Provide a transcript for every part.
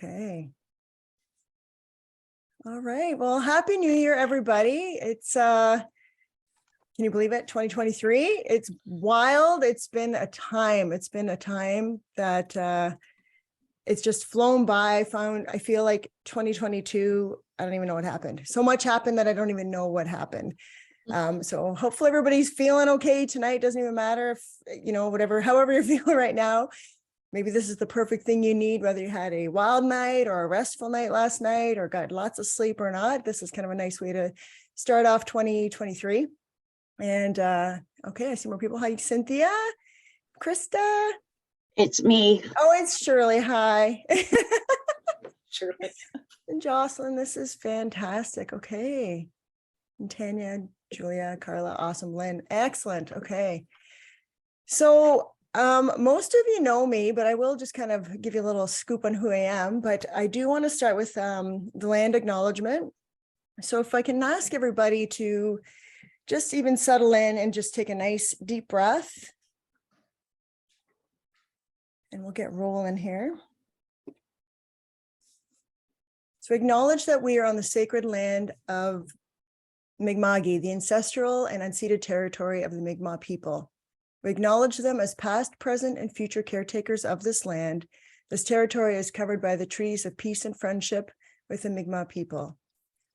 Okay. All right. Well, Happy New Year, everybody. It's can you believe it? 2023. It's wild. It's been a time. It's been a time that it's just flown by. I feel like 2022, I don't even know what happened. So much happened that I don't even know what happened. So hopefully everybody's feeling okay tonight. Doesn't even matter if, however you're feeling right now. Maybe this is the perfect thing you need, whether you had a wild night or a restful night last night or got lots of sleep or not. This is kind of a nice way to start off 2023. And okay, I see more people. Hi, Cynthia, Krista. It's me. Oh, it's Shirley. Hi. Shirley. And Jocelyn, this is fantastic. Okay. And Tanya, Julia, Carla, awesome. Lynn, excellent. Okay. So most of you know me, but I will just kind of give you a little scoop on who I am. But I do want to start with the land acknowledgement. So if I can ask everybody to just even settle in and just take a nice deep breath. And we'll get rolling here. So acknowledge that we are on the sacred land of Mi'kma'ki, the ancestral and unceded territory of the Mi'kmaq people. We acknowledge them as past, present, and future caretakers of this land. This territory is covered by the treaties of peace and friendship with the Mi'kmaq people.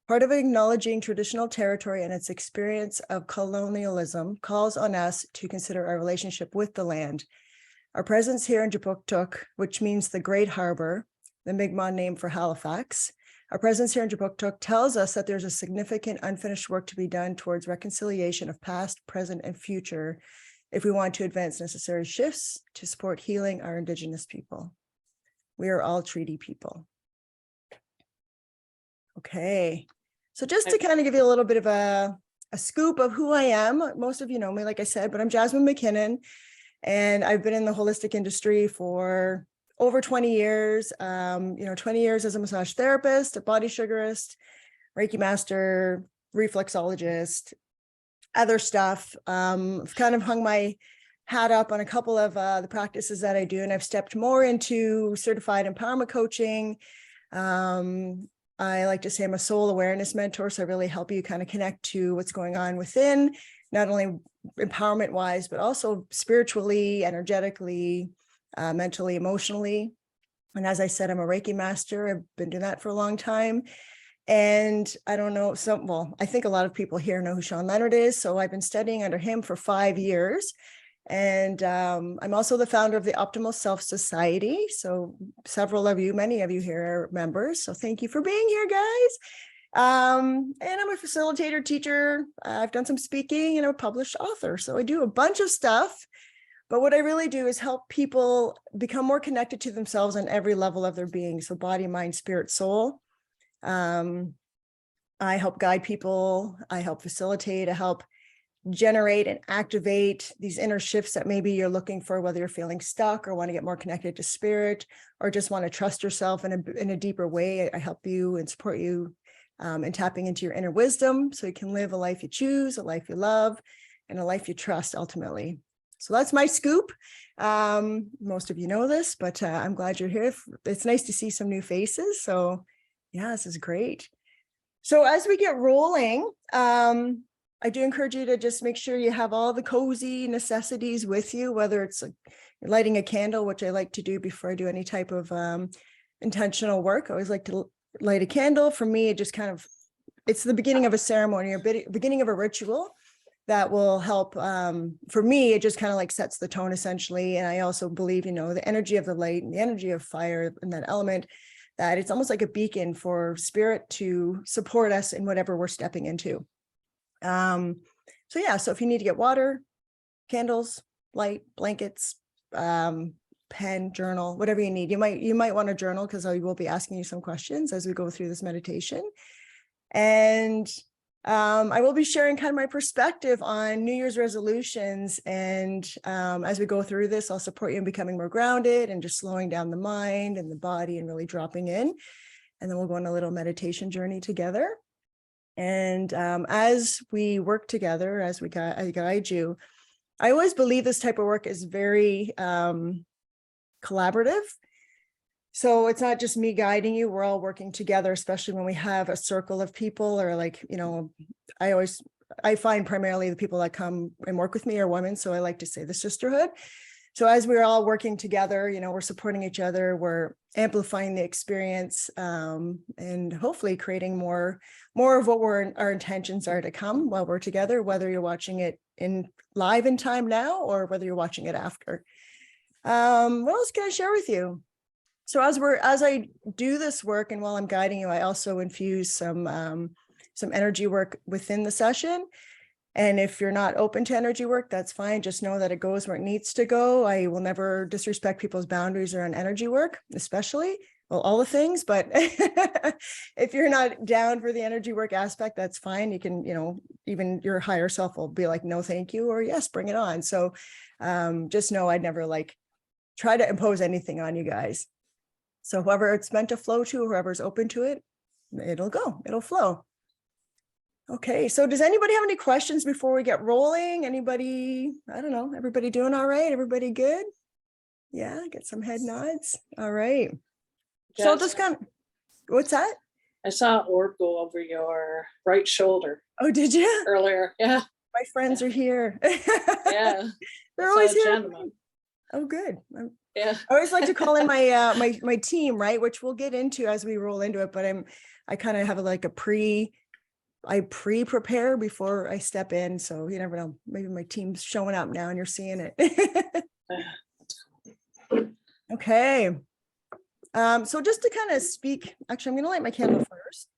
Part of acknowledging traditional territory and its experience of colonialism calls on us to consider our relationship with the land. Our presence here in Jabuktuk, which means the Great Harbor, the Mi'kmaq name for Halifax, our presence here in Jabuktuk tells us that there's a significant unfinished work to be done towards reconciliation of past, present, and future if we want to advance necessary shifts to support healing our Indigenous people. We are all treaty people. Okay. So just to kind of give you a little bit of a scoop of who I am, most of you know me, like I said, but I'm Jasmin MacKinnon, and I've been in the holistic industry for over 20 years, 20 years as a massage therapist, a body sugarist, Reiki master, reflexologist, other stuff. I've kind of hung my hat up on a couple of the practices that I do, and I've stepped more into certified empowerment coaching. I like to say I'm a soul awareness mentor, so I really help you kind of connect to what's going on within, not only empowerment wise, but also spiritually, energetically, mentally, emotionally. And as I said, I'm a Reiki master. I've been doing that for a long time. And I don't know, I think a lot of people here know who Sean Leonard is. So I've been studying under him for 5 years. And I'm also the founder of the Optimal Self Society. So many of you here are members. So thank you for being here, guys. And I'm a facilitator, teacher. I've done some speaking, and I'm a published author. So I do a bunch of stuff. But what I really do is help people become more connected to themselves on every level of their being. So body, mind, spirit, soul. I help guide people. I help facilitate. I help generate and activate these inner shifts that maybe you're looking for, whether you're feeling stuck or want to get more connected to spirit, or just want to trust yourself in a deeper way. I help you and support you in tapping into your inner wisdom so you can live a life you choose, a life you love, and a life you trust ultimately. So that's my scoop. Most of you know this, but I'm glad you're here. It's nice to see some new faces. So yeah, this is great. So as we get rolling, I do encourage you to just make sure you have all the cozy necessities with you, whether it's lighting a candle, which I like to do before I do any type of intentional work. I always like to light a candle. For me, it's the beginning of a ceremony or beginning of a ritual that will help. For me, it just kind of like sets the tone essentially. And I also believe, the energy of the light and the energy of fire and that element, that it's almost like a beacon for spirit to support us in whatever we're stepping into. So if you need to get water, candles, light, blankets, pen, journal, whatever you need, you might want to journal, because I will be asking you some questions as we go through this meditation. And I will be sharing kind of my perspective on New Year's resolutions. And as we go through this, I'll support you in becoming more grounded and just slowing down the mind and the body and really dropping in. And then we'll go on a little meditation journey together. And as we work together, as I guide you, I always believe this type of work is very collaborative. So it's not just me guiding you, we're all working together, especially when we have a circle of people, or like, I find primarily the people that come and work with me are women. So I like to say the sisterhood. So as we're all working together, we're supporting each other, we're amplifying the experience, and hopefully creating more of what our intentions are to come while we're together, whether you're watching it live in time now or whether you're watching it after. What else can I share with you? So as I do this work, and while I'm guiding you, I also infuse some energy work within the session. And if you're not open to energy work, that's fine. Just know that it goes where it needs to go. I will never disrespect people's boundaries around energy work, especially, well, all the things. But if you're not down for the energy work aspect, that's fine. You can, even your higher self will be like, no, thank you, or yes, bring it on. So just know I'd never try to impose anything on you guys. So whoever it's meant to flow to, whoever's open to it, it'll flow. Okay, so does anybody have any questions before we get rolling? Anybody, I don't know, everybody doing all right? Everybody good? Yeah, get some head nods. All right. Yes. So I'll just what's that? I saw an orb go over your right shoulder Oh, did you? earlier. Yeah. My friends are here. Yeah. They're I always saw a here. gentleman. Oh, good. Yeah. I always like to call in my my team, right? Which we'll get into as we roll into it. But I kind of have I pre-prepare before I step in. So you never know. Maybe my team's showing up now and you're seeing it. Okay. So just to kind of speak, actually, I'm going to light my candle first.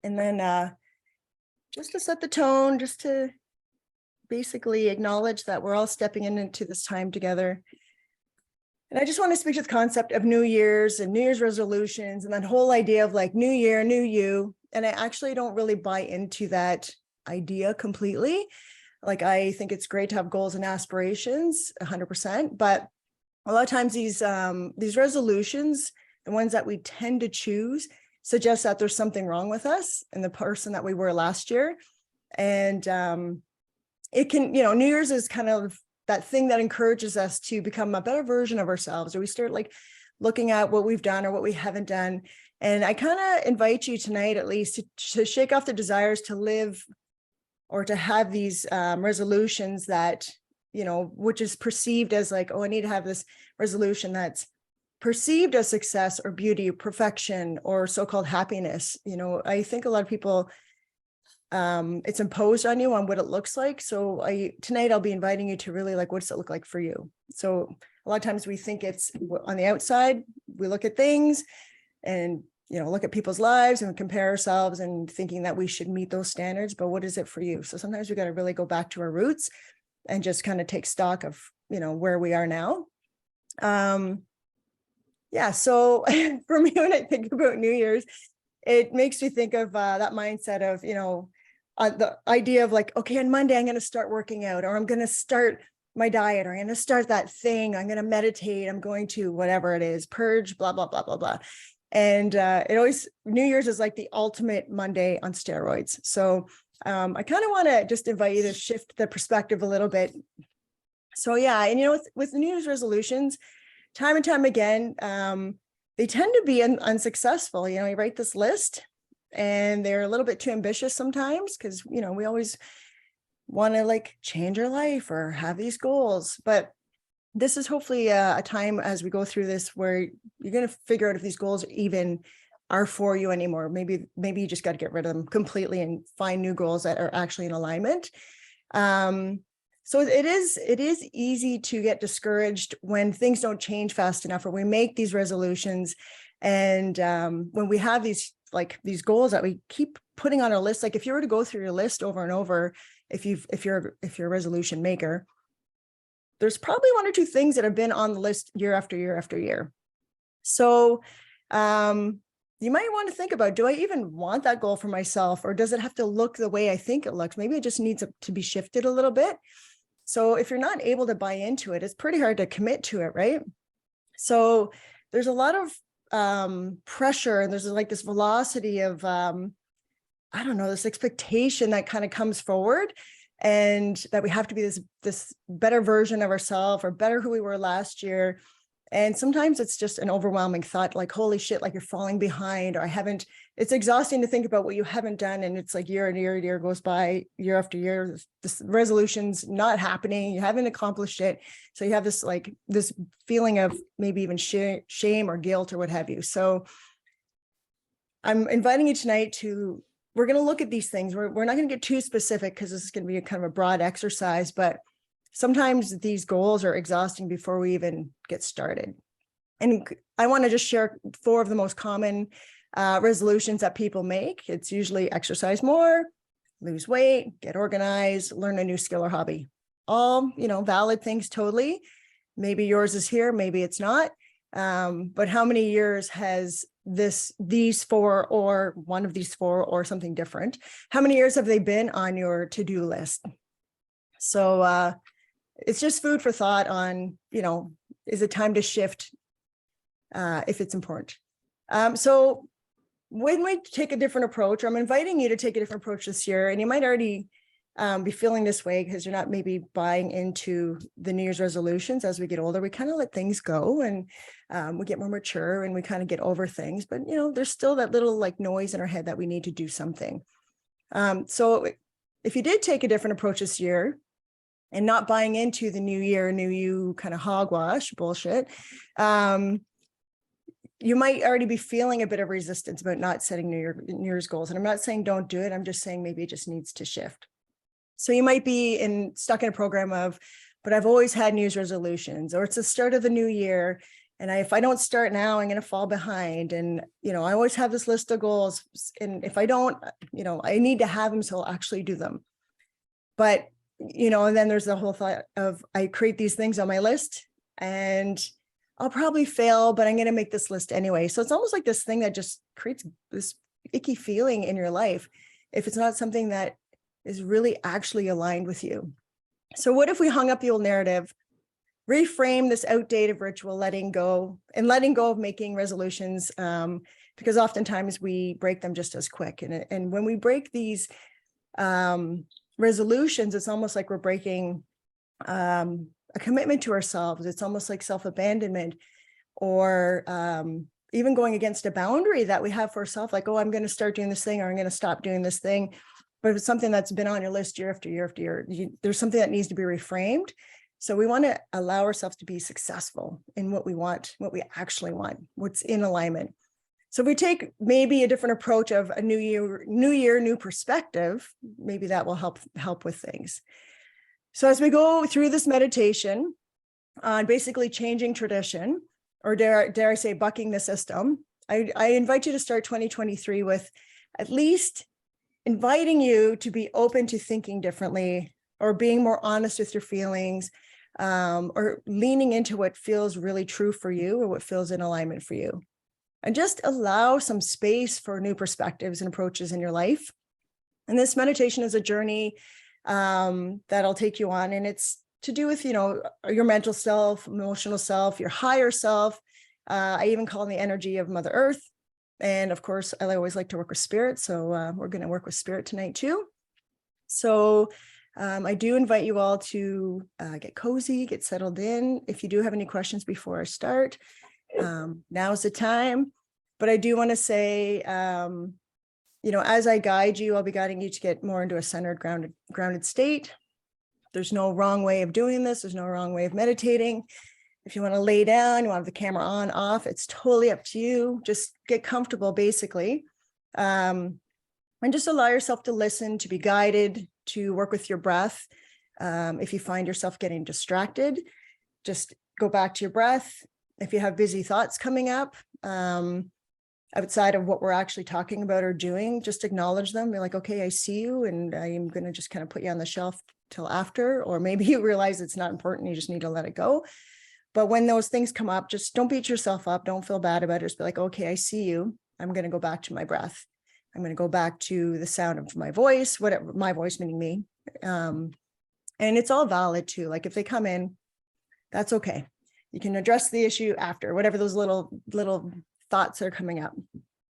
And then just to set the tone, just to basically acknowledge that we're all stepping into this time together. And I just want to speak to the concept of New Year's and New Year's resolutions and that whole idea of new year, new you. And I actually don't really buy into that idea completely. I think it's great to have goals and aspirations 100%, but a lot of times these resolutions, the ones that we tend to choose, suggest that there's something wrong with us and the person that we were last year. And it can, New Year's is kind of that thing that encourages us to become a better version of ourselves, or we start looking at what we've done or what we haven't done. And I kind of invite you tonight, at least, to shake off the desires to live or to have these resolutions that, which is perceived as oh, I need to have this resolution that's perceived as success or beauty, perfection, or so-called happiness. I think a lot of people, it's imposed on you on what it looks like. So tonight I'll be inviting you to really what does it look like for you? So a lot of times we think it's on the outside, we look at things and, look at people's lives and compare ourselves and thinking that we should meet those standards, but what is it for you? So sometimes we got to really go back to our roots and just kind of take stock of, where we are now. Yeah. So for me, when I think about New Year's, it makes me think of that mindset of, the idea of okay, on Monday, I'm going to start working out, or I'm going to start my diet, or I'm going to start that thing. I'm going to meditate. I'm going to whatever it is, purge, blah, blah, blah, blah, blah. And New Year's is the ultimate Monday on steroids. So I kind of want to just invite you to shift the perspective a little bit. So yeah, and with New Year's resolutions, time and time again, they tend to be unsuccessful. You write this list and they're a little bit too ambitious sometimes because, we always want to change our life or have these goals. But this is hopefully a time as we go through this where you're going to figure out if these goals even are for you anymore. Maybe you just got to get rid of them completely and find new goals that are actually in alignment. So it is easy to get discouraged when things don't change fast enough, or we make these resolutions. And when we have these goals that we keep putting on our list, if you were to go through your list over and over, if you're a resolution maker, there's probably one or two things that have been on the list year after year after year. So you might want to think about, do I even want that goal for myself, or does it have to look the way I think it looks? Maybe it just needs to be shifted a little bit. So if you're not able to buy into it, it's pretty hard to commit to it, right? So there's a lot of pressure, and there's this velocity of, this expectation that kind of comes forward, and that we have to be this better version of ourselves, or better who we were last year. And sometimes it's just an overwhelming thought, like, holy shit, like you're falling behind, or it's exhausting to think about what you haven't done. And it's like year and year and year goes by, year after year, this resolution's not happening. You haven't accomplished it. So you have this feeling of maybe even shame or guilt or what have you. So I'm inviting you tonight we're going to look at these things. We're not going to get too specific because this is going to be a kind of a broad exercise, but sometimes these goals are exhausting before we even get started. And I want to just share 4 of the most common resolutions that people make. It's usually exercise more, lose weight, get organized, learn a new skill or hobby. All, valid things totally. Maybe yours is here, maybe it's not. But how many years has these 4 or one of these 4 or something different? How many years have they been on your to-do list? So it's just food for thought on, is it time to shift if it's important? So when we take a different approach, I'm inviting you to take a different approach this year, and you might already be feeling this way because you're not maybe buying into the New Year's resolutions. As we get older, we kind of let things go, and we get more mature, and we kind of get over things. But, there's still that little like noise in our head that we need to do something. So if you did take a different approach this year, and not buying into the new year, new you kind of hogwash bullshit, you might already be feeling a bit of resistance about not setting New Year's goals. And I'm not saying don't do it. I'm just saying maybe it just needs to shift. So you might be stuck in a program of, but I've always had New Year's resolutions, or it's the start of the new year, and if I don't start now, I'm going to fall behind. And, I always have this list of goals, and if I don't, I need to have them, so I'll actually do them. But and then there's the whole thought of, I create these things on my list and I'll probably fail, but I'm going to make this list anyway. So it's almost like this thing that just creates this icky feeling in your life if it's not something that is really actually aligned with you. So what if we hung up the old narrative, reframe this outdated ritual, letting go of making resolutions, because oftentimes we break them just as quick. And when we break these resolutions, it's almost like we're breaking a commitment to ourselves. It's almost like self-abandonment, or even going against a boundary that we have for ourselves, like, oh, I'm going to start doing this thing, or I'm going to stop doing this thing. But if it's something that's been on your list year after year after year, there's something that needs to be reframed. So we want to allow ourselves to be successful in what we want, what we actually want, what's in alignment. So if we take maybe a different approach of a new year, new perspective, maybe that will help with things. So as we go through this meditation on basically changing tradition, or dare I say bucking the system, I invite you to start 2023 with at least inviting you to be open to thinking differently, or being more honest with your feelings, or leaning into what feels really true for you, or what feels in alignment for you. And just allow some space for new perspectives and approaches in your life. And this meditation is a journey that I'll take you on. And it's to do with, your mental self, emotional self, your higher self. I even call it the energy of Mother Earth. And of course, I always like to work with spirit. So we're going to work with spirit tonight too. So I do invite you all to get cozy, get settled in. If you do have any questions before I start, now's the time. But I do want to say, as I guide you, I'll be guiding you to get more into a centered, grounded state. There's no wrong way of doing this. There's no wrong way of meditating. If you want to lay down, you want to have the camera on, off, it's totally up to you. Just get comfortable, basically. And just allow yourself to listen, to be guided, to work with your breath. If you find yourself getting distracted, just go back to your breath. If you have busy thoughts coming up, outside of what we're actually talking about or doing, just acknowledge them. Be like, okay, I see you, and I'm going to just kind of put you on the shelf till after, or maybe you realize it's not important. You just need to let it go. But when those things come up, just don't beat yourself up. Don't feel bad about it. Just be like, okay, I see you. I'm going to go back to my breath. I'm going to go back to the sound of my voice, whatever, my voice meaning me. And it's all valid too. Like if they come in, that's okay. You can address the issue after, whatever those little thoughts are coming up.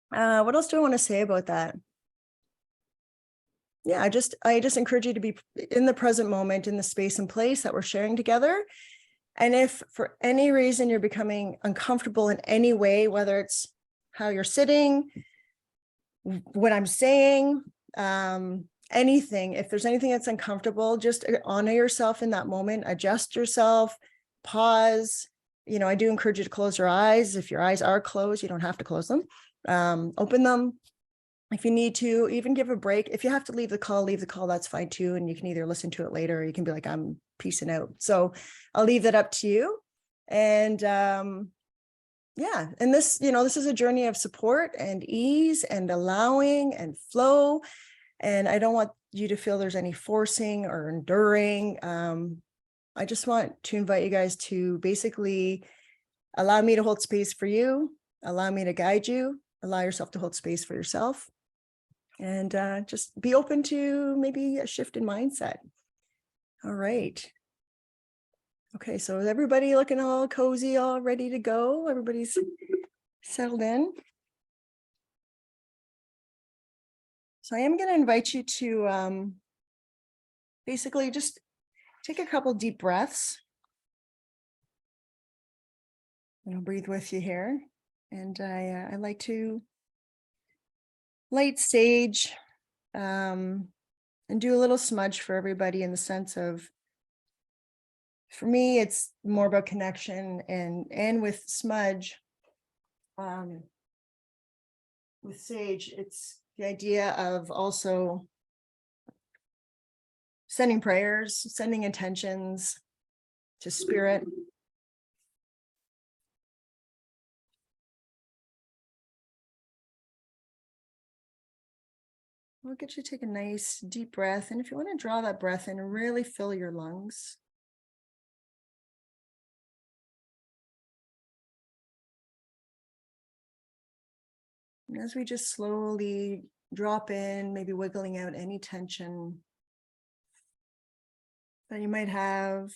What else do I want to say about that? Yeah, I just encourage you to be in the present moment, in the space and place that we're sharing together. And if for any reason you're becoming uncomfortable in any way, whether it's how you're sitting, what I'm saying, anything, if there's anything that's uncomfortable, just honor yourself in that moment, adjust yourself, pause. I do encourage you to close your eyes. If your eyes are closed, you don't have to close them. Open them if you need to, even give a break. If you have to leave the call, that's fine too. And you can either listen to it later or you can be like, I'm peacing out. So I'll leave that up to you. And yeah, and this is a journey of support and ease and allowing and flow. And I don't want you to feel there's any forcing or enduring. I just want to invite you guys to basically allow me to hold space for you, allow me to guide you, allow yourself to hold space for yourself, and just be open to maybe a shift in mindset. All right. Okay, so is everybody looking all cozy, all ready to go? Everybody's settled in. So I am going to invite you to basically just take a couple deep breaths. And I'll breathe with you here. And I like to light sage and do a little smudge for everybody, in the sense of, for me, it's more about connection, and with smudge, with sage, it's the idea of also sending prayers, sending intentions to spirit. We'll get you to take a nice deep breath. And if you want to draw that breath in, really fill your lungs. And as we just slowly drop in, maybe wiggling out any tension that you might have.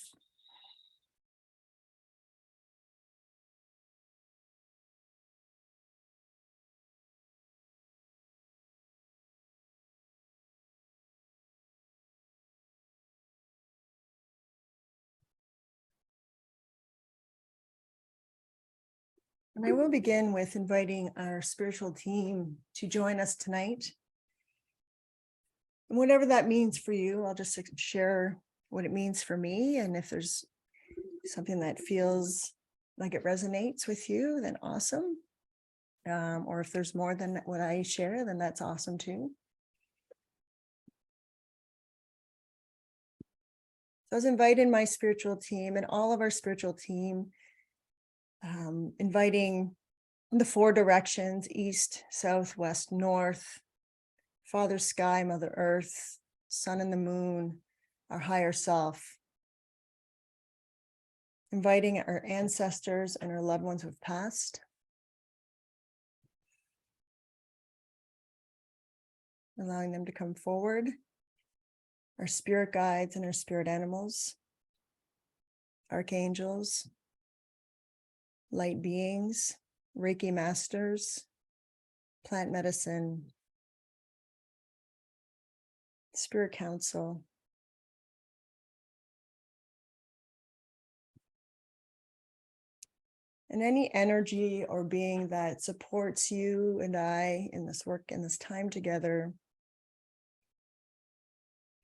And I will begin with inviting our spiritual team to join us tonight. And whatever that means for you, I'll just share what it means for me. And if there's something that feels like it resonates with you, then awesome. Or if there's more than what I share, then that's awesome too. So I was inviting my spiritual team and all of our spiritual team, inviting the 4 directions: east, south, west, north, Father Sky, Mother Earth, Sun and the Moon, our higher self. Inviting our ancestors and our loved ones who have passed. Allowing them to come forward. Our spirit guides and our spirit animals. Archangels. Light beings. Reiki masters. Plant medicine. Spirit council. And any energy or being that supports you and I in this work and this time together.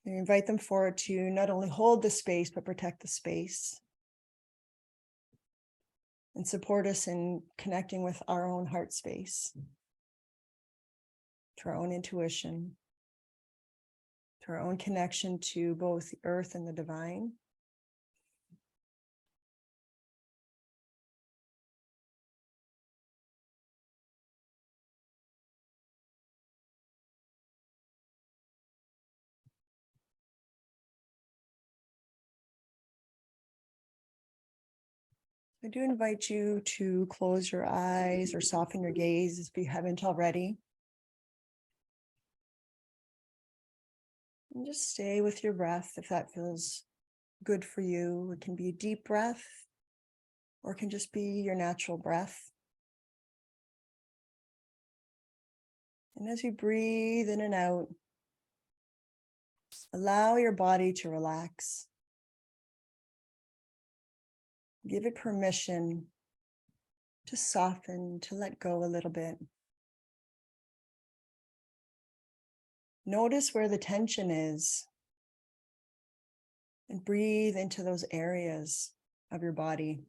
We invite them forward to not only hold the space, but protect the space. And support us in connecting with our own heart space. To our own intuition. To our own connection to both the earth and the divine. I do invite you to close your eyes or soften your gaze if you haven't already. And just stay with your breath if that feels good for you. It can be a deep breath, or it can just be your natural breath. And as you breathe in and out, allow your body to relax. Give it permission to soften, to let go a little bit. Notice where the tension is and breathe into those areas of your body.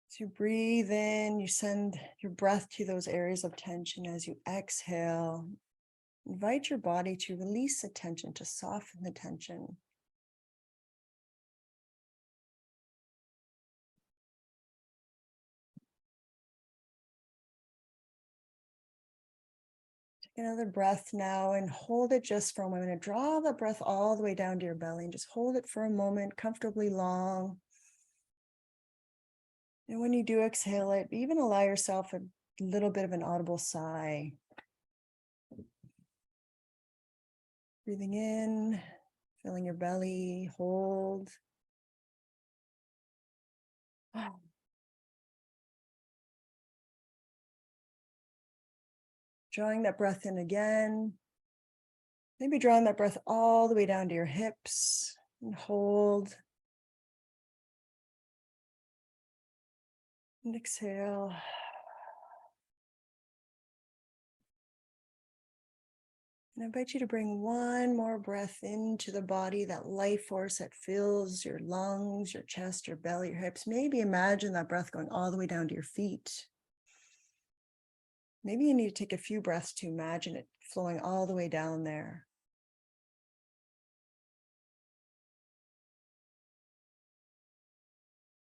As you breathe in, you send your breath to those areas of tension. As you exhale, invite your body to release the tension, to soften the tension. Take another breath now and hold it just for a moment. Draw the breath all the way down to your belly and just hold it for a moment, comfortably long. And when you do exhale it, even allow yourself a little bit of an audible sigh. Breathing in, filling your belly, hold. Drawing that breath in again. Maybe drawing that breath all the way down to your hips and hold. And exhale. And I invite you to bring one more breath into the body, that life force that fills your lungs, your chest, your belly, your hips. Maybe imagine that breath going all the way down to your feet. Maybe you need to take a few breaths to imagine it flowing all the way down there.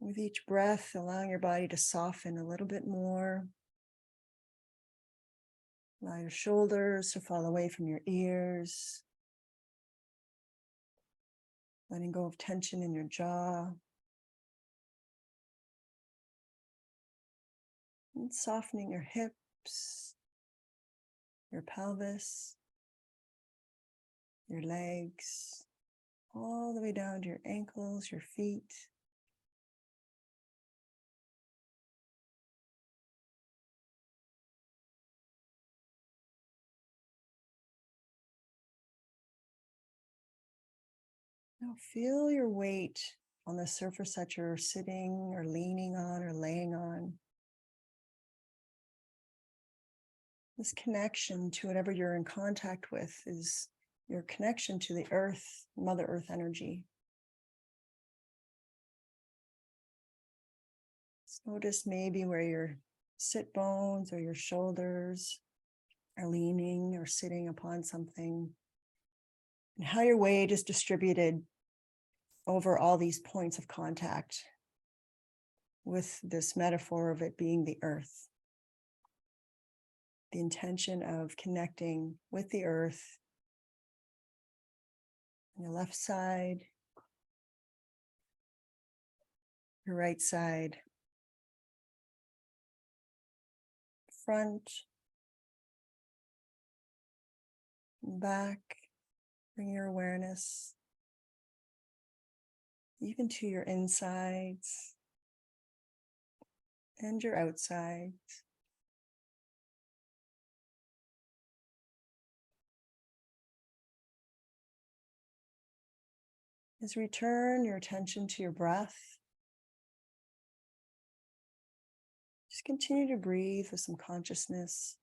With each breath, allowing your body to soften a little bit more. Allow your shoulders to fall away from your ears. Letting go of tension in your jaw. And softening your hips, your pelvis, your legs, all the way down to your ankles, your feet. Now feel your weight on the surface that you're sitting or leaning on or laying on. This connection to whatever you're in contact with is your connection to the earth, Mother Earth energy. So notice maybe where your sit bones or your shoulders are leaning or sitting upon something, and how your weight is distributed over all these points of contact with this metaphor of it being the earth. The intention of connecting with the earth on your left side, your right side, front, back. Bring your awareness even to your insides and your outsides. As you return your attention to your breath, just continue to breathe with some consciousness.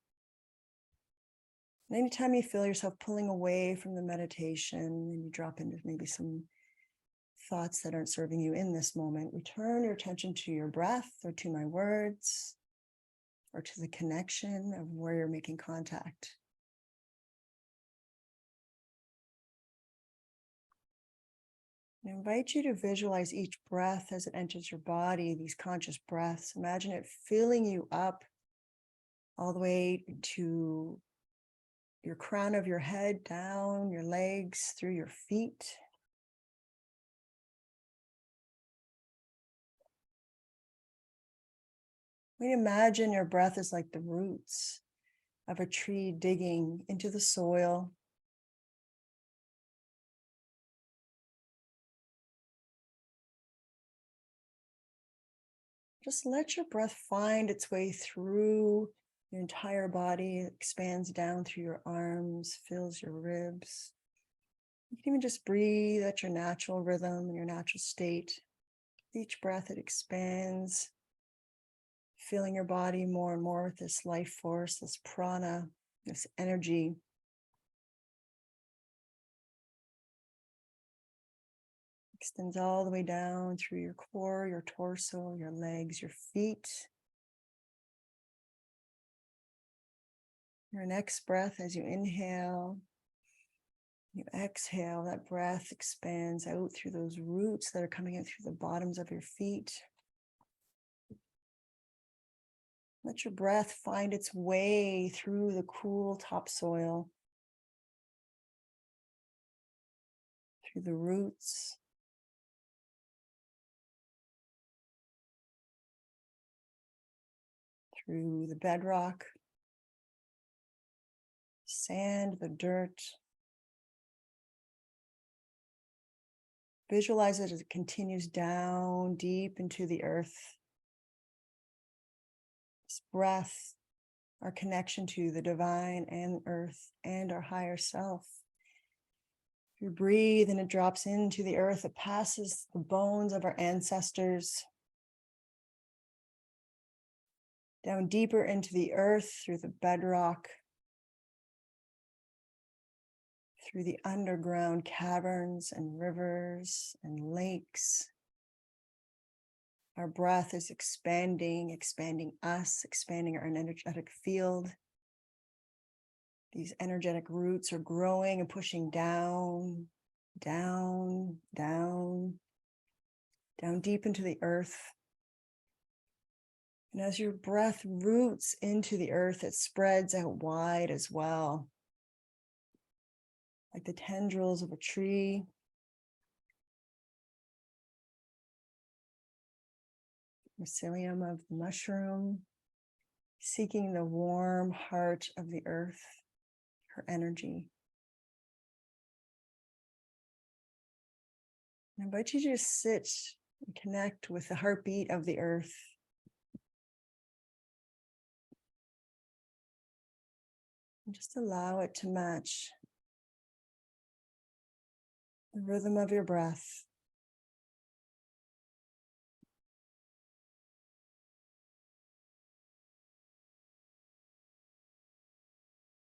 And anytime you feel yourself pulling away from the meditation and you drop into maybe some thoughts that aren't serving you in this moment, return your attention to your breath or to my words or to the connection of where you're making contact. I invite you to visualize each breath as it enters your body, these conscious breaths. Imagine it filling you up all the way to your crown of your head, down your legs, through your feet. We imagine your breath is like the roots of a tree digging into the soil. Just let your breath find its way through your entire body. It expands down through your arms, fills your ribs, You can even just breathe at your natural rhythm and your natural state. Each breath, it expands, filling your body more and more with this life force, this prana, this energy. Extends all the way down through your core, your torso, your legs, your feet. Your next breath, as you inhale, you exhale, that breath expands out through those roots that are coming out through the bottoms of your feet. Let your breath find its way through the cool topsoil, through the roots, through the bedrock, sand, the dirt. Visualize it as it continues down deep into the earth. This breath, our connection to the divine and earth and our higher self. You breathe and it drops into the earth. It passes the bones of our ancestors down deeper into the earth through the bedrock, through the underground caverns and rivers and lakes. Our breath is expanding us, expanding our energetic field. These energetic roots are growing and pushing down, down, down, down deep into the earth. And as your breath roots into the earth, it spreads out wide as well. Like the tendrils of a tree. Mycelium of the mushroom, seeking the warm heart of the earth, her energy. I invite you to just sit and connect with the heartbeat of the earth. And just allow it to match the rhythm of your breath.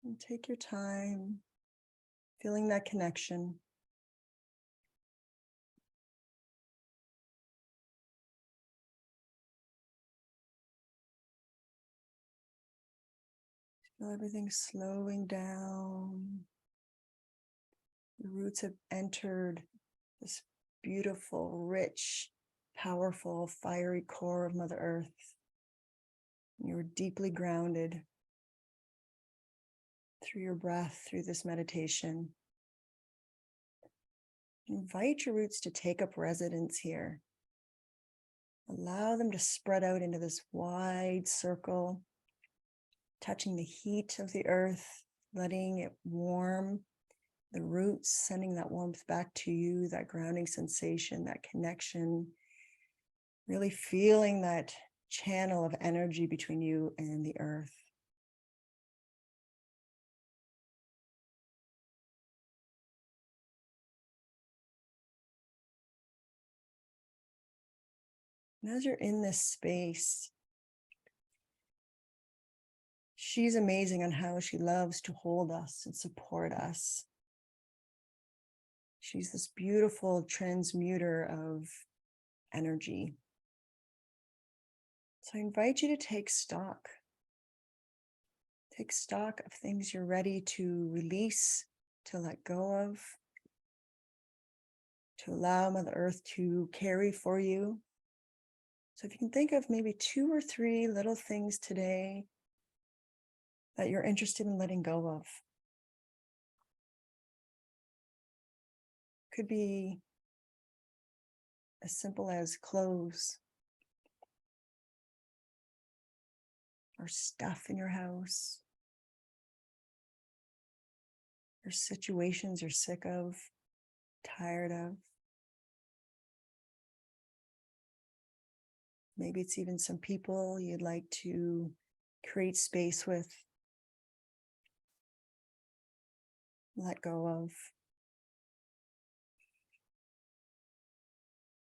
And take your time, feeling that connection. Feel everything slowing down. The roots have entered this beautiful, rich, powerful, fiery core of Mother Earth. You're deeply grounded through your breath, through this meditation. Invite your roots to take up residence here. Allow them to spread out into this wide circle, touching the heat of the earth, letting it warm the roots, sending that warmth back to you, that grounding sensation, that connection, really feeling that channel of energy between you and the earth. And as you're in this space, she's amazing on how she loves to hold us and support us. She's this beautiful transmuter of energy. So I invite you to take stock. Take stock of things you're ready to release, to let go of, to allow Mother Earth to carry for you. So if you can think of maybe 2 or 3 little things today that you're interested in letting go of. Could be as simple as clothes or stuff in your house or situations you're sick of, tired of. Maybe it's even some people you'd like to create space with, let go of.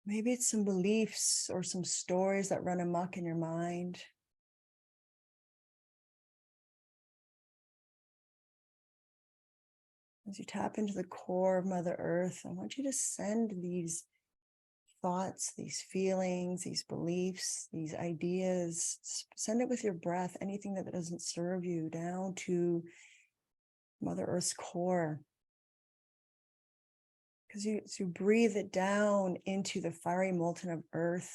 Maybe it's some beliefs or some stories that run amok in your mind. As you tap into the core of Mother Earth, I want you to send these thoughts, these feelings, these beliefs, these ideas, send it with your breath, anything that doesn't serve you, down to Mother Earth's core. Because you breathe it down into the fiery molten of earth,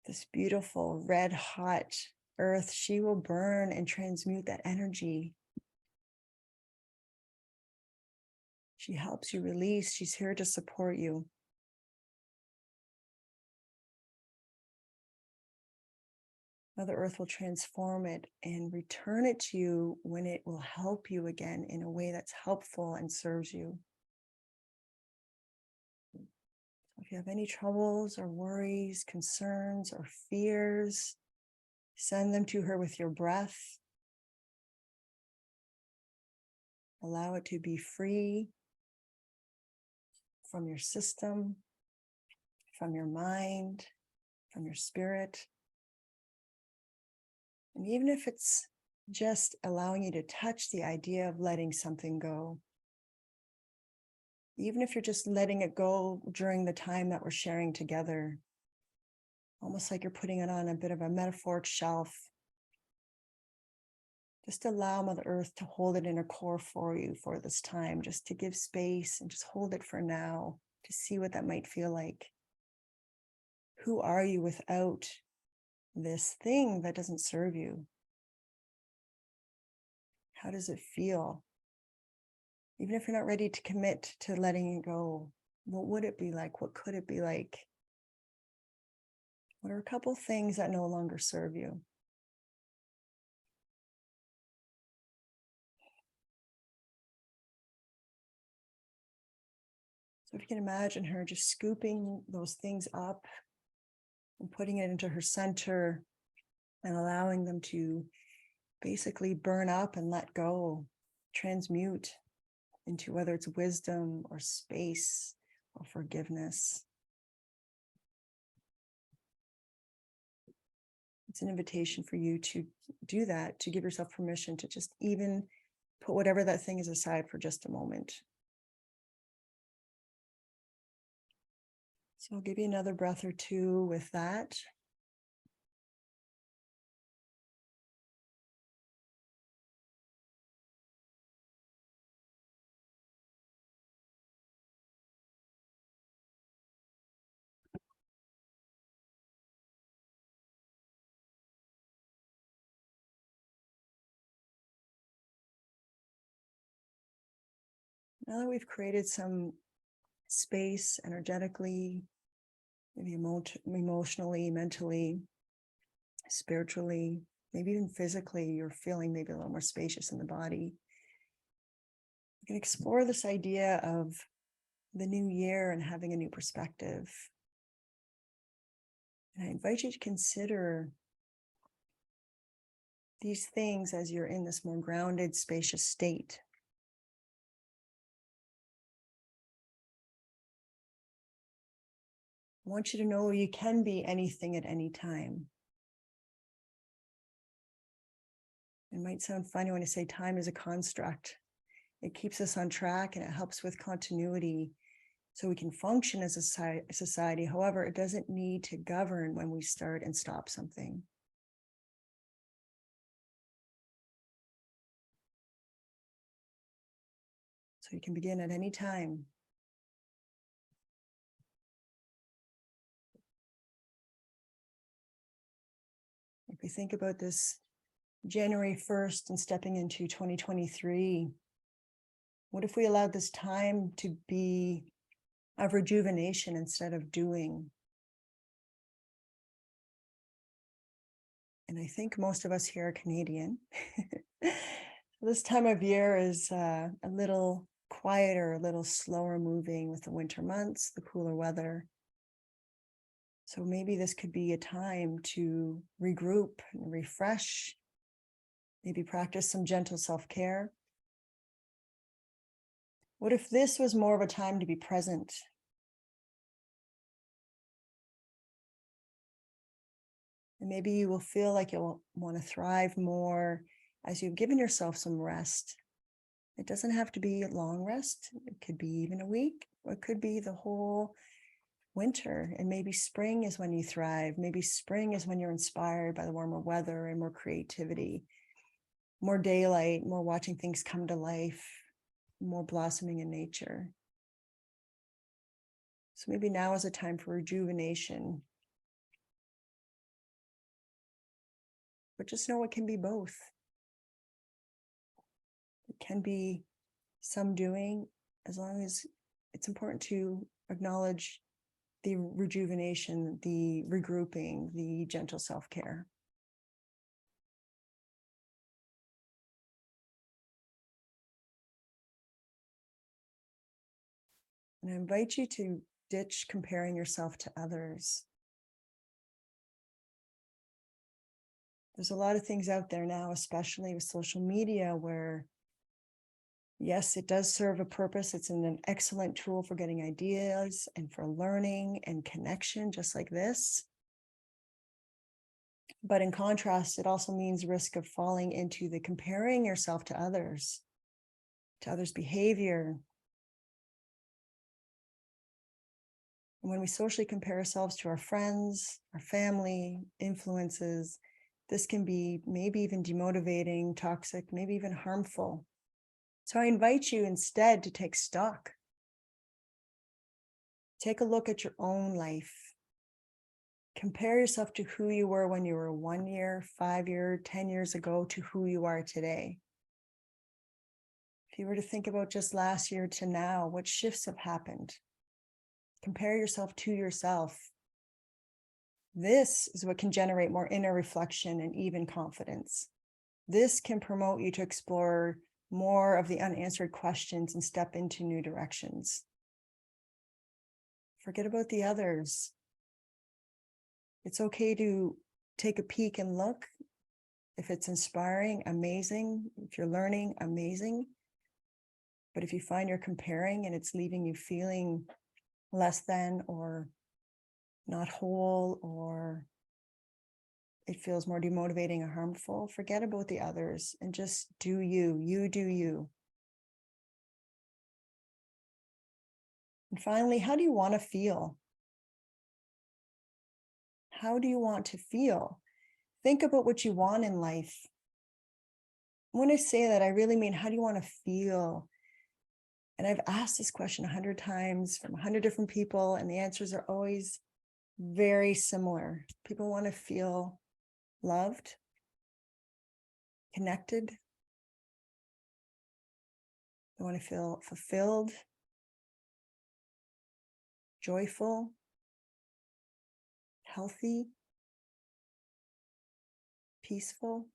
this beautiful red hot earth, she will burn and transmute that energy. She helps you release. She's here to support you. Mother Earth will transform it and return it to you when it will help you again in a way that's helpful and serves you. If you have any troubles or worries, concerns or fears, send them to her with your breath. Allow it to be free from your system, from your mind, from your spirit. And even if it's just allowing you to touch the idea of letting something go, even if you're just letting it go during the time that we're sharing together, almost like you're putting it on a bit of a metaphoric shelf, just allow Mother Earth to hold it in her core for you for this time, just to give space and just hold it for now, to see what that might feel like. Who are you without this thing that doesn't serve you? How does it feel? Even if you're not ready to commit to letting it go, what would it be like? What could it be like? What are a couple things that no longer serve you? So if you can imagine her just scooping those things up and putting it into her center and allowing them to basically burn up and let go, transmute into whether it's wisdom or space or forgiveness. It's an invitation for you to do that, to give yourself permission to just even put whatever that thing is aside for just a moment. So I'll give you another breath or two with that. Now that we've created some space energetically, maybe emotionally, mentally, spiritually, maybe even physically, you're feeling maybe a little more spacious in the body. You can explore this idea of the new year and having a new perspective. And I invite you to consider these things as you're in this more grounded, spacious state. I want you to know you can be anything at any time. It might sound funny when I say time is a construct. It keeps us on track and it helps with continuity so we can function as a society. However, it doesn't need to govern when we start and stop something. So you can begin at any time. If we think about this January 1st and stepping into 2023, what if we allowed this time to be of rejuvenation instead of doing? And I think most of us here are Canadian. This time of year is a little quieter, a little slower moving with the winter months, the cooler weather. So maybe this could be a time to regroup and refresh, maybe practice some gentle self-care. What if this was more of a time to be present? And maybe you will feel like you'll want to thrive more as you've given yourself some rest. It doesn't have to be a long rest. It could be even a week, or it could be the whole winter. And maybe spring is when you thrive. Maybe spring is when you're inspired by the warmer weather and more creativity, more daylight, more watching things come to life, more blossoming in nature. So maybe now is a time for rejuvenation. But just know it can be both. It can be some doing, as long as it's important to acknowledge the rejuvenation, the regrouping, the gentle self-care. And I invite you to ditch comparing yourself to others. There's a lot of things out there now, especially with social media, where yes, it does serve a purpose. It's an excellent tool for getting ideas and for learning and connection, just like this. But in contrast, it also means risk of falling into the comparing yourself to others' behavior. And when we socially compare ourselves to our friends, our family, influences, this can be maybe even demotivating, toxic, maybe even harmful. So I invite you instead to take stock. Take a look at your own life. Compare yourself to who you were when you were 1 year, 5 years, 10 years ago to who you are today. If you were to think about just last year to now, what shifts have happened? Compare yourself to yourself. This is what can generate more inner reflection and even confidence. This can promote you to explore more of the unanswered questions and step into new directions. Forget about the others. It's okay to take a peek and look. If it's inspiring, amazing. If you're learning, amazing. But if you find you're comparing and it's leaving you feeling less than or not whole, or it feels more demotivating or harmful, forget about the others and just do you. You do you. And finally, how do you want to feel? How do you want to feel? Think about what you want in life. When I say that, I really mean, how do you want to feel? And I've asked this question 100 times from 100 different people, and the answers are always very similar. People want to feel loved, connected. They want to feel fulfilled, joyful, healthy, peaceful,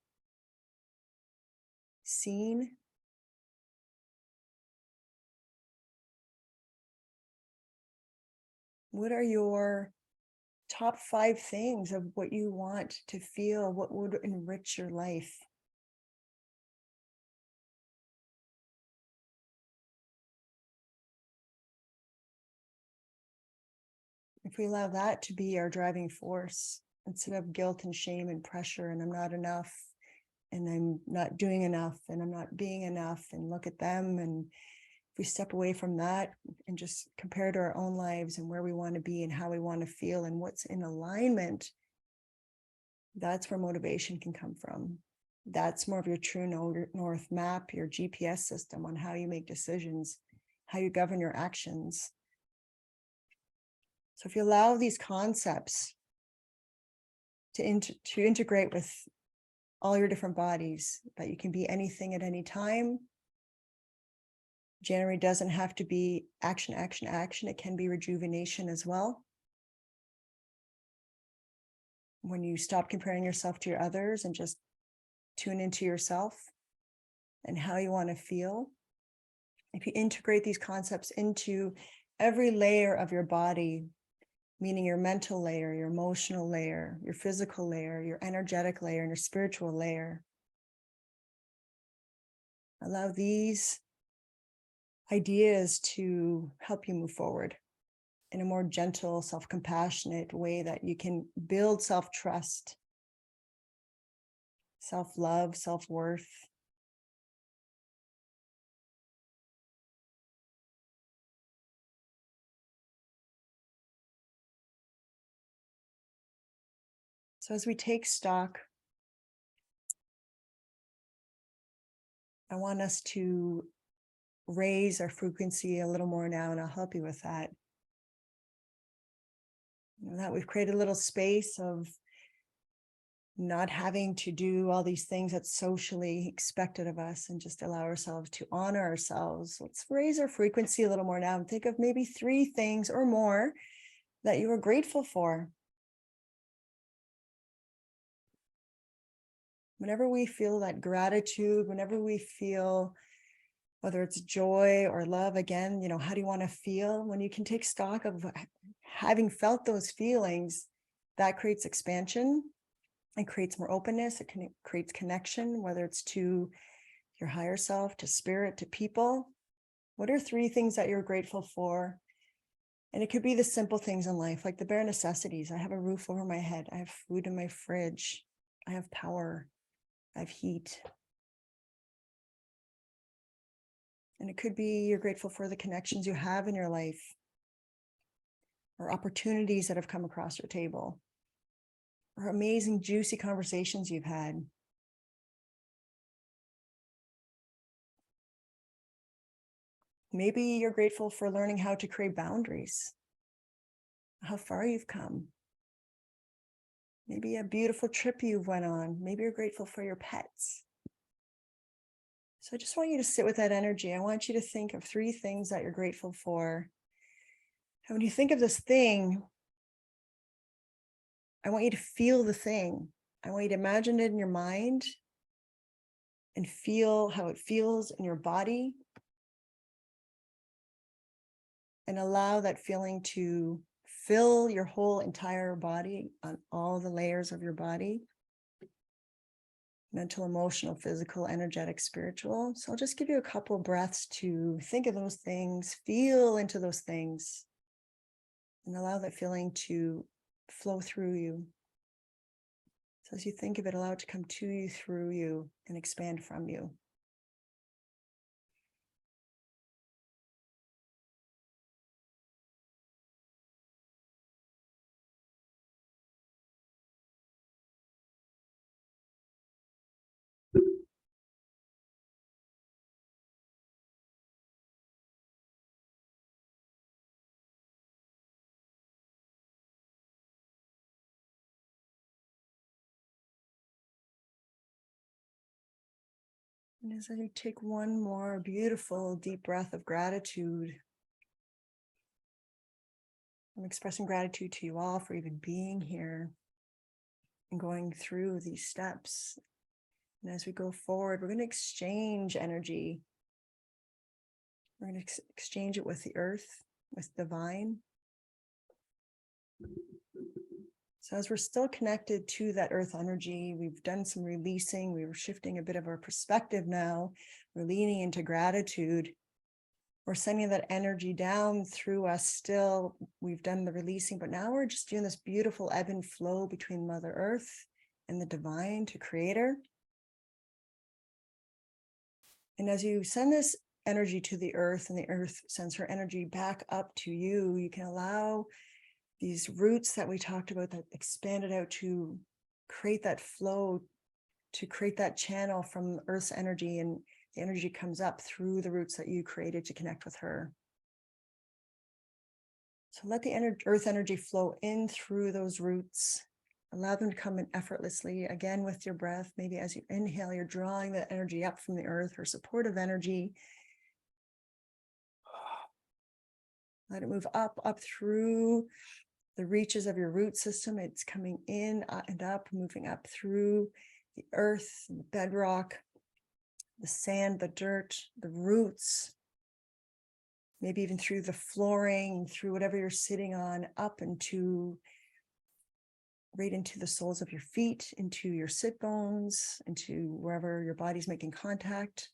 seen. What are your top 5 things of what you want to feel? What would enrich your life? If we allow that to be our driving force, instead of guilt and shame and pressure, and I'm not enough, and I'm not doing enough, and I'm not being enough, and look at them. And if we step away from that and just compare to our own lives and where we want to be and how we want to feel and what's in alignment, that's where motivation can come from. That's more of your true north map, your GPS system on how you make decisions, how you govern your actions. So if you allow these concepts to integrate with all your different bodies, that you can be anything at any time. January doesn't have to be action, action, action. It can be rejuvenation as well. When you stop comparing yourself to your others and just tune into yourself and how you want to feel. If you integrate these concepts into every layer of your body, meaning your mental layer, your emotional layer, your physical layer, your energetic layer, and your spiritual layer. Allow these ideas to help you move forward in a more gentle, self-compassionate way that you can build self-trust self-love, self-worth. So as we take stock, I want us to raise our frequency a little more now, and I'll help you with that. Now that we've created a little space of not having to do all these things that's socially expected of us and just allow ourselves to honor ourselves. Let's raise our frequency a little more now and think of maybe 3 things or more that you are grateful for. Whenever we feel that gratitude, whenever we feel, whether it's joy or love, again, how do you want to feel? When you can take stock of having felt those feelings, that creates expansion. It creates more openness. It creates connection, whether it's to your higher self, to spirit, to people. What are 3 things that you're grateful for? And it could be the simple things in life, like the bare necessities. I have a roof over my head. I have food in my fridge. I have power. I have heat. And it could be you're grateful for the connections you have in your life or opportunities that have come across your table or amazing, juicy conversations you've had. Maybe you're grateful for learning how to create boundaries, how far you've come. Maybe a beautiful trip you've went on. Maybe you're grateful for your pets. So I just want you to sit with that energy. I want you to think of 3 things that you're grateful for. And when you think of this thing, I want you to feel the thing. I want you to imagine it in your mind and feel how it feels in your body. And allow that feeling to fill your whole entire body on all the layers of your body. Mental, emotional, physical, energetic, spiritual. So I'll just give you a couple breaths to think of those things, feel into those things, and allow that feeling to flow through you. So as you think of it, allow it to come to you, through you, and expand from you. And as I take one more beautiful deep breath of gratitude, I'm expressing gratitude to you all for even being here and going through these steps. And as we go forward, we're going to exchange energy. We're going to exchange it with the earth, with divine. So as we're still connected to that earth energy, we've done some releasing. We were shifting a bit of our perspective now. We're leaning into gratitude. We're sending that energy down through us still. We've done the releasing, but now we're just doing this beautiful ebb and flow between Mother Earth and the divine to Creator. And as you send this energy to the earth and the earth sends her energy back up to you, you can allow these roots that we talked about that expanded out to create that flow, to create that channel from Earth's energy, and the energy comes up through the roots that you created to connect with her. So let the earth energy flow in through those roots. Allow them to come in effortlessly, again with your breath. Maybe as you inhale, you're drawing the energy up from the earth, her supportive energy. Let it move up through the reaches of your root system. It's coming in and up, moving up through the earth, the bedrock, the sand, the dirt, the roots, maybe even through the flooring, through whatever you're sitting on, up into, right into the soles of your feet, into your sit bones, into wherever your body's making contact.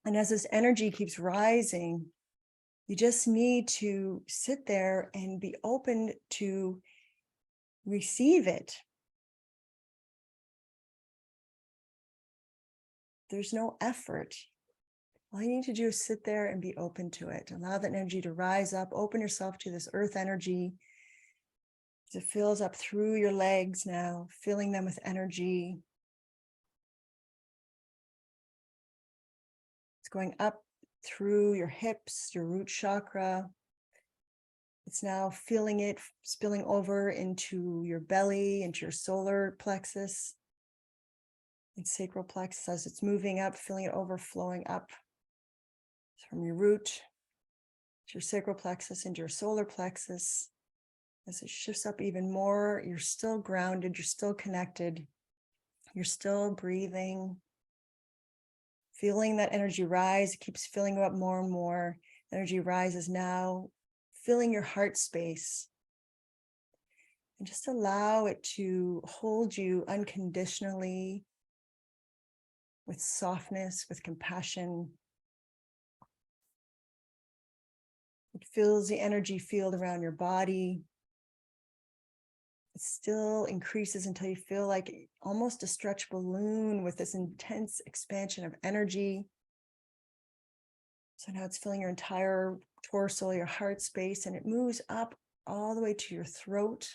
And as this energy keeps rising, you just need to sit there and be open to receive it. There's no effort. All you need to do is sit there and be open to it. Allow that energy to rise up. Open yourself to this earth energy. As it fills up through your legs now, filling them with energy. It's going up through your hips, your root chakra. It's now feeling it spilling over into your belly, into your solar plexus and sacral plexus as it's moving up, feeling it overflowing up from your root to your sacral plexus into your solar plexus. As it shifts up even more, you're still grounded, you're still connected, you're still breathing. Feeling that energy rise, it keeps filling you up more and more. Energy rises now, filling your heart space. And just allow it to hold you unconditionally with softness, with compassion. It fills the energy field around your body. It still increases until you feel like almost a stretch balloon with this intense expansion of energy. So now it's filling your entire torso, your heart space, and it moves up all the way to your throat,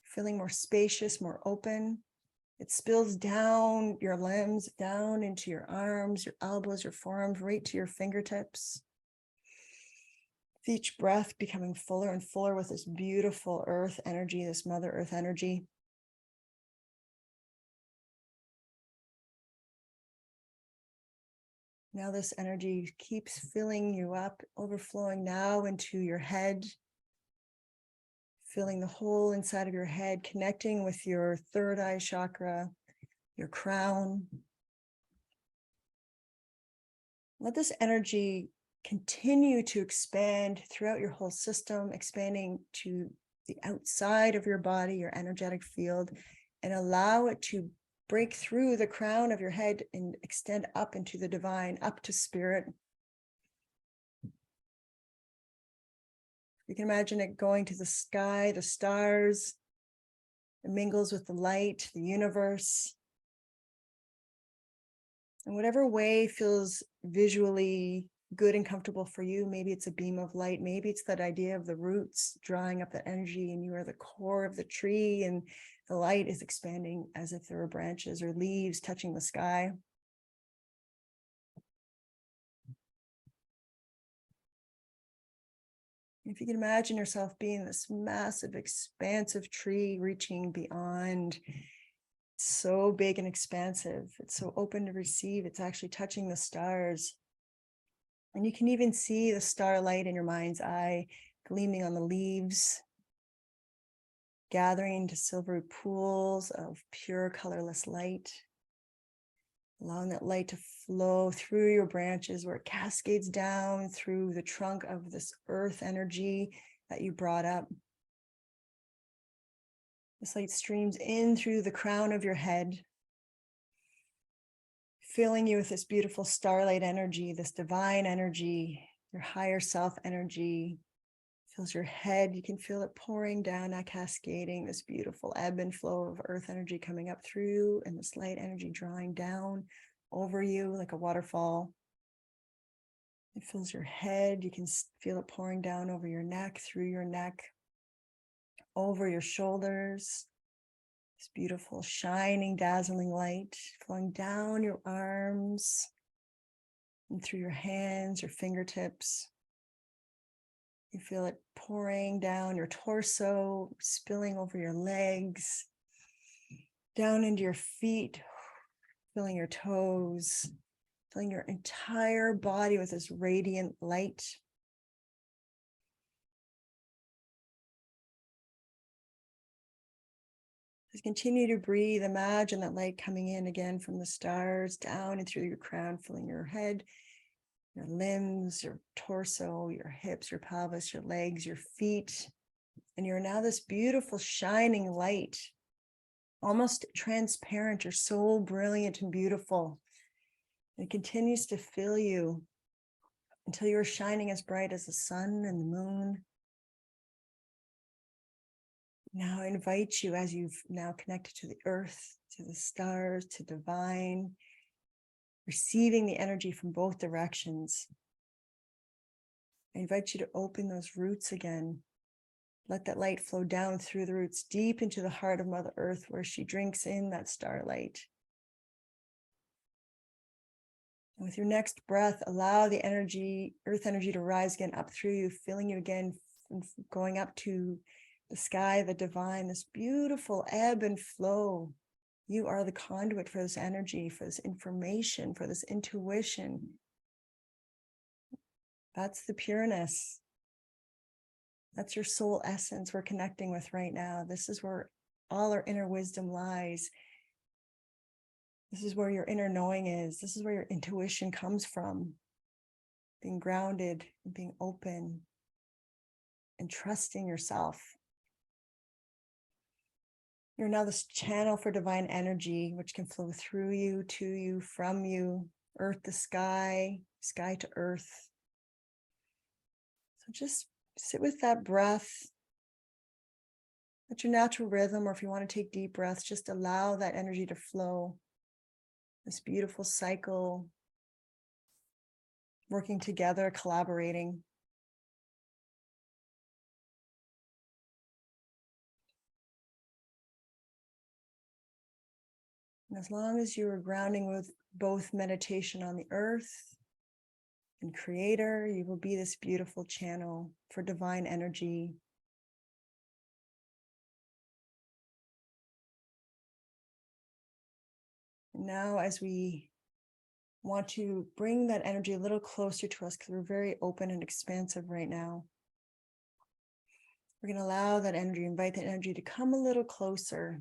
feeling more spacious, more open. It spills down your limbs, down into your arms, your elbows, your forearms, right to your fingertips. With each breath becoming fuller and fuller with this beautiful earth energy, this Mother Earth energy. Now this energy keeps filling you up, overflowing now into your head, filling the whole inside of your head, connecting with your third eye chakra, your crown. Let this energy continue to expand throughout your whole system, expanding to the outside of your body, your energetic field, and allow it to break through the crown of your head and extend up into the divine, up to spirit. You can imagine it going to the sky, the stars. It mingles with the light, the universe. In whatever way feels visually good and comfortable for you, maybe it's a beam of light, maybe it's that idea of the roots drawing up that energy and you are the core of the tree and the light is expanding as if there were branches or leaves touching the sky. If you can imagine yourself being this massive, expansive tree reaching beyond, so big and expansive, it's so open to receive, it's actually touching the stars. And you can even see the starlight in your mind's eye gleaming on the leaves, gathering into silvery pools of pure colorless light, allowing that light to flow through your branches where it cascades down through the trunk of this earth energy that you brought up. This light streams in through the crown of your head, filling you with this beautiful starlight energy, this divine energy, your higher self energy. Fills your head. You can feel it pouring down, not cascading, this beautiful ebb and flow of earth energy coming up through and this light energy drawing down over you like a waterfall. It fills your head. You can feel it pouring down over your neck, through your neck, over your shoulders. This beautiful, shining, dazzling light flowing down your arms and through your hands, your fingertips. You feel it pouring down your torso, spilling over your legs, down into your feet, filling your toes, filling your entire body with this radiant light. Just continue to breathe. Imagine that light coming in again from the stars, down and through your crown, filling your head, your limbs, your torso, your hips, your pelvis, your legs, your feet. And you're now this beautiful shining light, almost transparent. You're so brilliant and beautiful. It continues to fill you until you're shining as bright as the sun and the moon. Now I invite you, as you've now connected to the earth, to the stars, to divine, receiving the energy from both directions. I invite you to open those roots again. Let that light flow down through the roots, deep into the heart of Mother Earth, where she drinks in that starlight. And with your next breath, allow the energy, earth energy, to rise again up through you, filling you again, going up to the sky, the divine, this beautiful ebb and flow. You are the conduit for this energy, for this information, for this intuition. That's the pureness. That's your soul essence we're connecting with right now. This is where all our inner wisdom lies. This is where your inner knowing is. This is where your intuition comes from. Being grounded and being open and trusting yourself. You're now this channel for divine energy, which can flow through you, to you, from you, earth to sky, sky to earth. So just sit with that breath at your natural rhythm, or if you want to take deep breaths, just allow that energy to flow. This beautiful cycle, working together, collaborating. And as long as you are grounding with both meditation on the earth and creator, you will be this beautiful channel for divine energy. And now, as we want to bring that energy a little closer to us, because we're very open and expansive right now, we're going to allow that energy, invite that energy to come a little closer,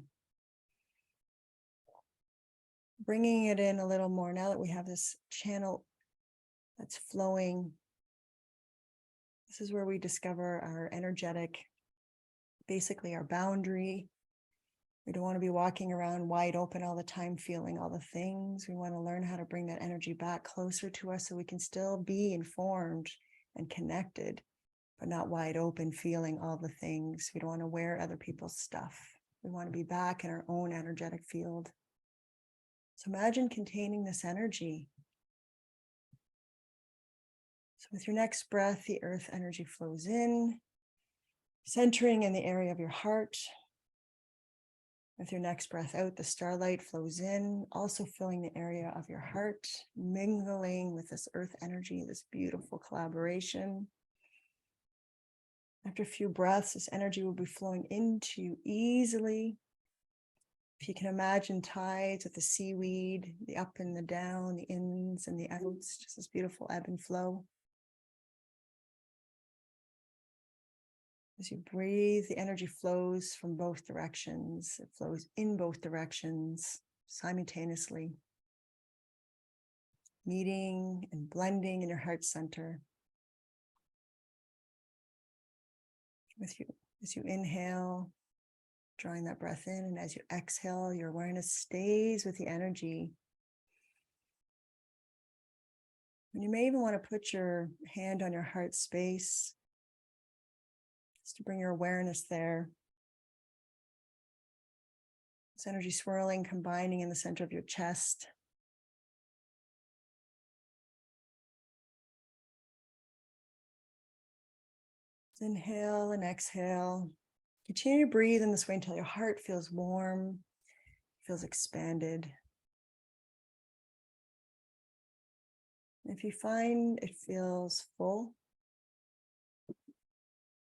bringing it in a little more now that we have this channel that's flowing. This is where we discover our energetic, basically our boundary. We don't want to be walking around wide open all the time, feeling all the things. We want to learn how to bring that energy back closer to us so we can still be informed and connected, but not wide open, feeling all the things. We don't want to wear other people's stuff. We want to be back in our own energetic field. So imagine containing this energy. So with your next breath, the earth energy flows in, centering in the area of your heart. With your next breath out, the starlight flows in, also filling the area of your heart, mingling with this earth energy, this beautiful collaboration. After a few breaths, this energy will be flowing into you easily. If you can imagine tides with the seaweed, the up and the down, the ins and the outs, just this beautiful ebb and flow. As you breathe, the energy flows from both directions. It flows in both directions simultaneously, meeting and blending in your heart center. As you inhale, drawing that breath in, and as you exhale, your awareness stays with the energy. And you may even want to put your hand on your heart space, just to bring your awareness there. This energy swirling, combining in the center of your chest. Inhale and exhale. Continue to breathe in this way until your heart feels warm, feels expanded. If you find it feels full,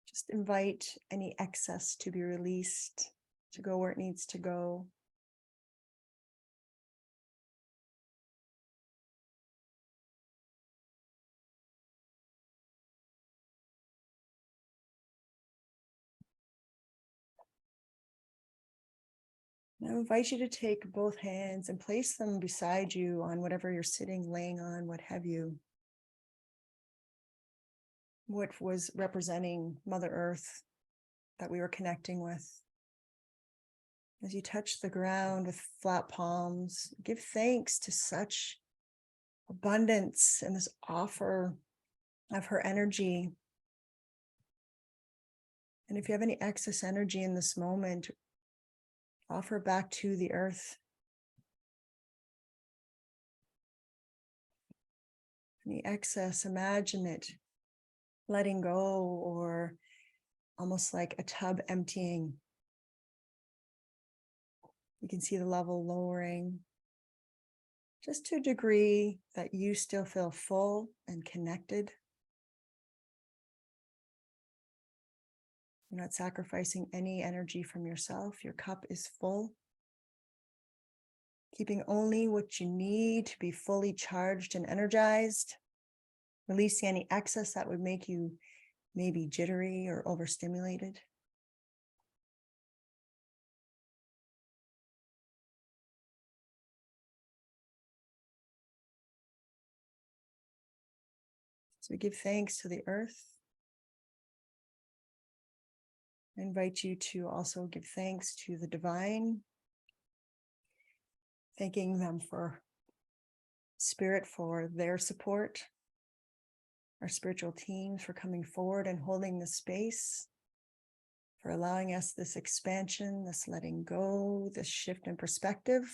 just invite any excess to be released, to go where it needs to go. I invite you to take both hands and place them beside you on whatever you're sitting, laying on, what have you. What was representing Mother Earth that we were connecting with. As you touch the ground with flat palms, give thanks to such abundance and this offer of her energy. And if you have any excess energy in this moment, offer back to the earth. Any excess, imagine it letting go, or almost like a tub emptying. You can see the level lowering just to a degree that you still feel full and connected. You're not sacrificing any energy from yourself. Your cup is full. Keeping only what you need to be fully charged and energized. Releasing any excess that would make you maybe jittery or overstimulated. So we give thanks to the earth. I invite you to also give thanks to the divine, thanking them for spirit, for their support, our spiritual teams for coming forward and holding the space, for allowing us this expansion, this letting go, this shift in perspective,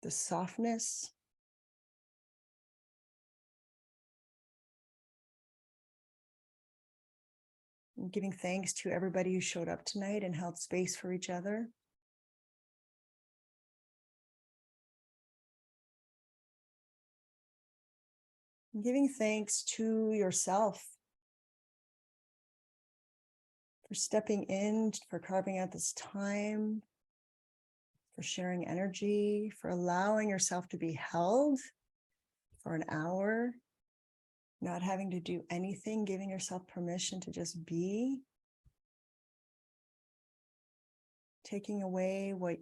this softness. And giving thanks to everybody who showed up tonight and held space for each other. And giving thanks to yourself for stepping in, for carving out this time, for sharing energy, for allowing yourself to be held for an hour, not having to do anything, giving yourself permission to just be, taking away what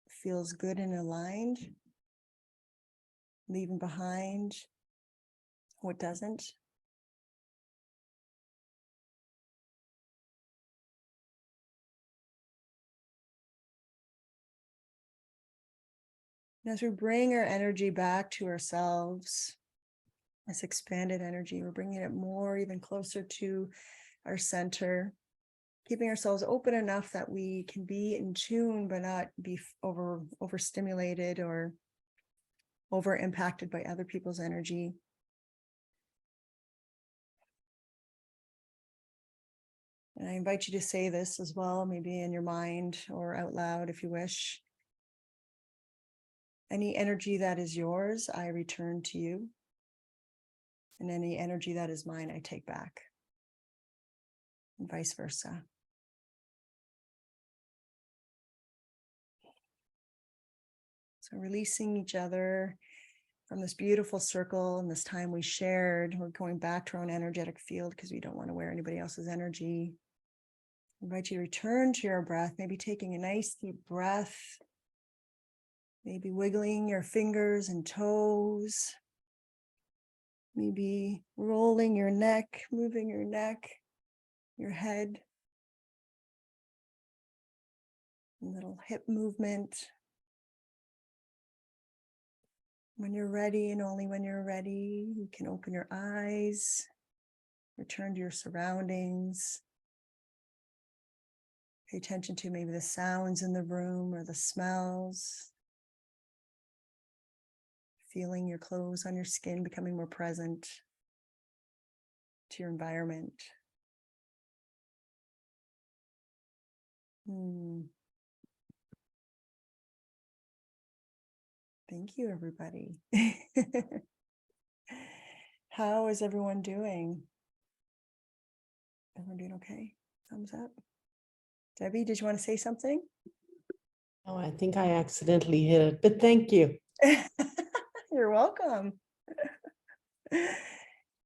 feels good and aligned, leaving behind what doesn't. And as we bring our energy back to ourselves, this expanded energy, we're bringing it more, even closer to our center, keeping ourselves open enough that we can be in tune, but not be overstimulated or over impacted by other people's energy. And I invite you to say this as well, maybe in your mind or out loud if you wish. Any energy that is yours, I return to you. And any energy that is mine, I take back. And vice versa. So releasing each other from this beautiful circle and this time we shared. We're going back to our own energetic field because we don't want to wear anybody else's energy. I invite you to return to your breath, maybe taking a nice deep breath, maybe wiggling your fingers and toes, maybe rolling your neck, moving your neck, your head, a little hip movement. When you're ready, and only when you're ready, you can open your eyes, return to your surroundings. Pay attention to maybe the sounds in the room or the smells. Feeling your clothes on your skin, becoming more present to your environment. Thank you, everybody. How is everyone doing? Everyone doing okay? Thumbs up. Debbie, did you want to say something? Oh, I think I accidentally hit it, but thank you. You're welcome.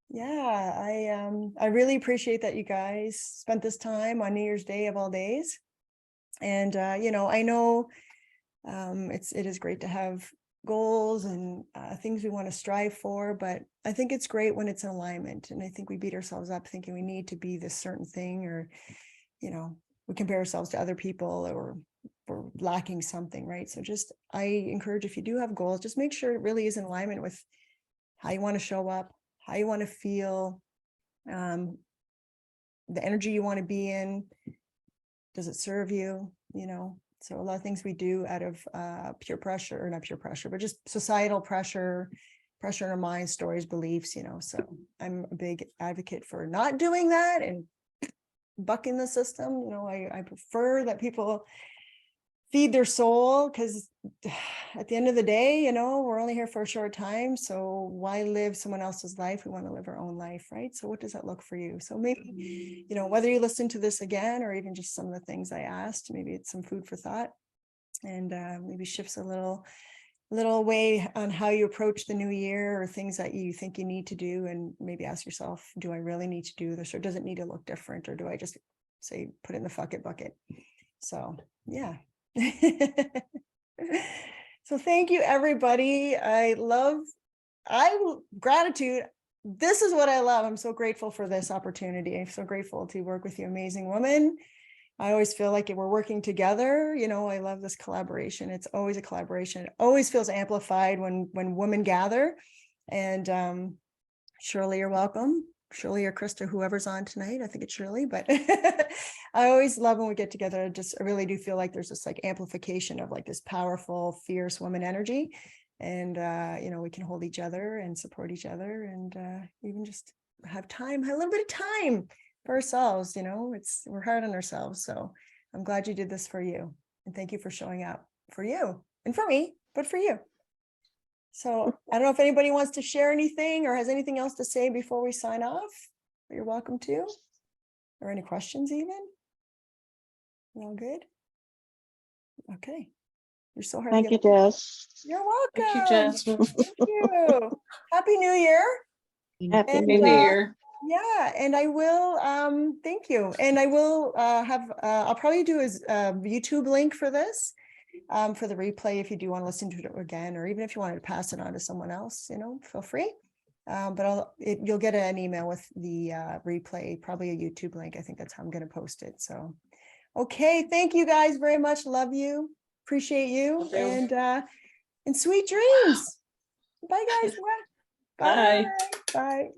Yeah, I really appreciate that you guys spent this time on New Year's Day of all days. And I know it is great to have goals and things we want to strive for, but I think it's great when it's in alignment. And I think we beat ourselves up thinking we need to be this certain thing, or we compare ourselves to other people, or we're lacking something, right? So I encourage, if you do have goals, just make sure it really is in alignment with how you want to show up, how you want to feel, the energy you want to be in. Does it serve you? So a lot of things we do out of pure pressure, or not pure pressure, but just societal pressure, pressure in our minds, stories, beliefs, so I'm a big advocate for not doing that and bucking the system. I prefer that people feed their soul, because at the end of the day, we're only here for a short time. So why live someone else's life? We want to live our own life, right? So what does that look for you? So maybe, whether you listen to this again, or even just some of the things I asked, maybe it's some food for thought, and maybe shifts a little way on how you approach the new year, or things that you think you need to do, and maybe ask yourself, do I really need to do this, or does it need to look different, or do I just say put it in the fuck it bucket? So yeah. So thank you, everybody. Gratitude. This is what I love. I'm so grateful for this opportunity. I'm so grateful to work with you, amazing woman. I always feel like we're working together. I love this collaboration. It's always a collaboration. It always feels amplified when women gather. And Shirley, you're welcome. Shirley or Krista, whoever's on tonight. I think it's Shirley, but I always love when we get together. I really do feel like there's this like amplification of like this powerful, fierce woman energy. And, we can hold each other and support each other, and even just have a little bit of time for ourselves. We're hard on ourselves. So I'm glad you did this for you. And thank you for showing up for you and for me, but for you. So I don't know if anybody wants to share anything or has anything else to say before we sign off. You're welcome to. Or any questions even? All good? Okay. You're so hard Thank to you, get. Jess. You're welcome. Thank you, Jasmine. Thank you. Happy New Year. Happy And, New New Year. Year. Yeah, and I will, thank you. And I will I'll probably do a YouTube link for this, for the replay, if you do want to listen to it again, or even if you wanted to pass it on to someone else, feel free. But you'll get an email with the replay, probably a YouTube link. I think that's how I'm going to post it. So, okay, thank you guys very much. Love you, appreciate you, Love you. and sweet dreams. Bye, guys. Bye. Bye. Bye.